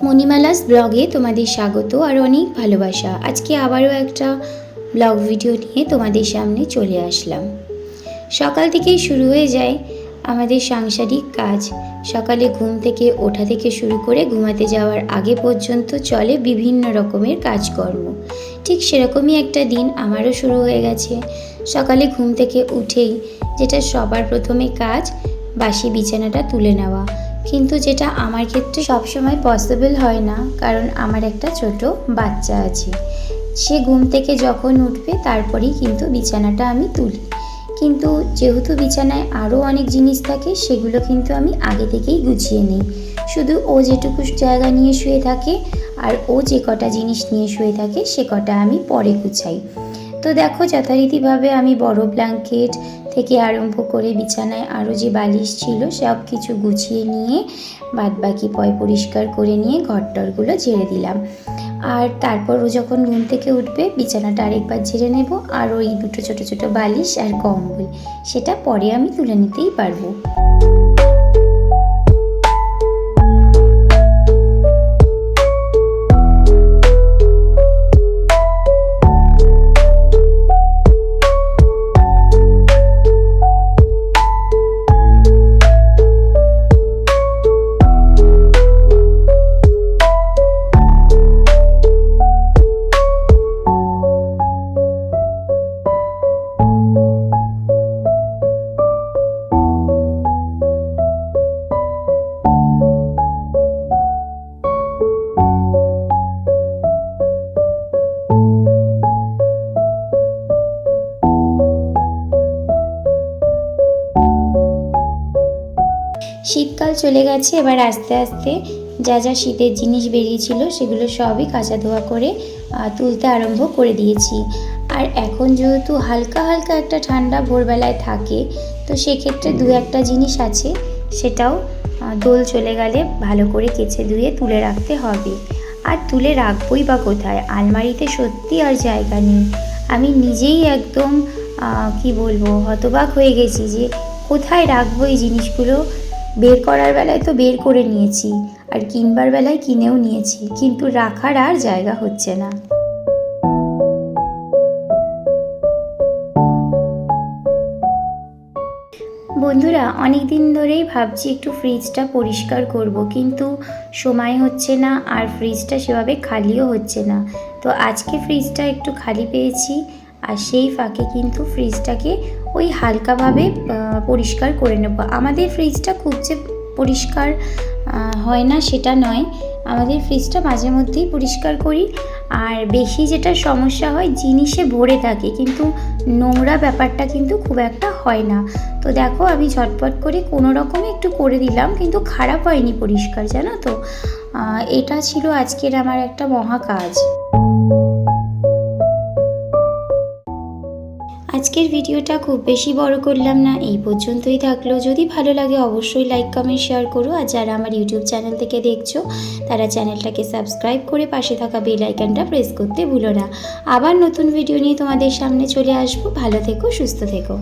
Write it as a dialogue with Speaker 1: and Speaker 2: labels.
Speaker 1: মণিমালাস ব্লগে তোমাদের স্বাগত আর অনেক ভালোবাসা। আজকে আবারও একটা ব্লগ ভিডিও নিয়ে তোমাদের সামনে চলে আসলাম। সকাল থেকেই শুরু হয়ে যায় আমাদের সাংসারিক কাজ। সকালে ঘুম থেকে ওঠা থেকে শুরু করে ঘুমাতে যাওয়ার আগে পর্যন্ত চলে বিভিন্ন রকমের কাজকর্ম। ঠিক সেরকমই একটা দিন আমারও শুরু হয়ে গেছে। সকালে ঘুম থেকে উঠেই যেটা সবার প্রথমে কাজ, বাসি বিছানাটা তুলে নেওয়া। কিন্তু যেটা আমার ক্ষেত্রে সবসময় পসিবল হয় না, কারণ আমার একটা ছোট বাচ্চা আছে। সে ঘুম থেকে যখন উঠবে তারপরেই কিন্তু বিছানাটা আমি তুলি। কিন্তু যেহেতু বিছানায় আরও অনেক জিনিস থাকে, সেগুলো কিন্তু আমি আগে থেকেই গুছিয়ে নিই। শুধু ও যেটুকু জায়গা নিয়ে শুয়ে থাকে আর ও যে কটা জিনিস নিয়ে শুয়ে থাকে সে কটা আমি পরে গুছাই। তো দেখো, যথারীতিভাবে আমি বড় ব্ল্যাঙ্কেট থেকে আরম্ভ করে বিছানায় আরও যে বালিশ ছিল সব কিছু গুছিয়ে নিয়ে বাদবাকি পরিষ্কার করে নিয়ে ঘরটরগুলো ঝেড়ে দিলাম। আর তারপর ও যখন ঘুম থেকে উঠবে বিছানাটা আরেকবার ঝেড়ে নেব। আর ওই দুটো ছোট ছোট বালিশ আর কম্বল সেটা পরে আমি তুলে নিতেই পারবো। শীতকাল চলে গেছে, এবার আস্তে আস্তে যা যা শীতের জিনিস বেরিয়েছিল সেগুলো সবই কাচা ধোয়া করে তুলতে আরম্ভ করে দিয়েছি। আর এখন যেহেতু হালকা হালকা একটা ঠান্ডা ভোরবেলায় থাকে, তো সেক্ষেত্রে দু একটা জিনিস আছে, সেটাও দোল চলে গেলে ভালো করে কেচে ধুয়ে তুলে রাখতে হবে। আর তুলে রাখবই বা কোথায়? আলমারিতে সত্যি আর জায়গা নেই। আমি নিজেই একদম কি বলবো, হতবাক হয়ে গেছি যে কোথায় রাখবো এই জিনিসগুলো। বের করার বেলায় তো বের করে নিয়েছি, আর কিনবার বেলায় কিনেও নিয়েছি, কিন্তু রাখার আর জায়গা হচ্ছে না। বন্ধুরা, অনেক দিন ধরেই ভাবছি একটু ফ্রিজটা পরিষ্কার করব, কিন্তু সময় হচ্ছে না আর ফ্রিজটা সেভাবে খালিও হচ্ছে না। তো আজকে ফ্রিজটা একটু খালি পেয়েছি, আর সেই ফাঁকে কিন্তু ফ্রিজটাকে ওই হালকাভাবে পরিষ্কার করে নেব। আমাদের ফ্রিজটা খুব যে পরিষ্কার হয় না সেটা নয়, আমাদের ফ্রিজটা মাঝে মধ্যেই পরিষ্কার করি। আর বেশি যেটা সমস্যা হয়, জিনিসে ভরে থাকে কিন্তু নোংরা ব্যাপারটা কিন্তু খুব একটা হয় না। তো দেখো, আমি ঝটপট করে কোনো রকমে একটু করে দিলাম, কিন্তু খারাপ হয়নি পরিষ্কার, জানো তো। এটা ছিল আজকের আমার একটা মহা কাজ। আজকের ভিডিওটা খুব বেশি বড় করলাম না, এই পর্যন্তই থাকলো। যদি ভালো লাগে অবশ্যই লাইক কমেন্ট শেয়ার করো। আর যারা আমার ইউটিউব চ্যানেল থেকে দেখছো তারা চ্যানেলটাকে সাবস্ক্রাইব করে পাশে থাকা বেল আইকনটা প্রেস করতে ভুলো না। আবার নতুন ভিডিও নিয়ে তোমাদের সামনে চলে আসবো। ভালো থেকো, সুস্থ থেকো।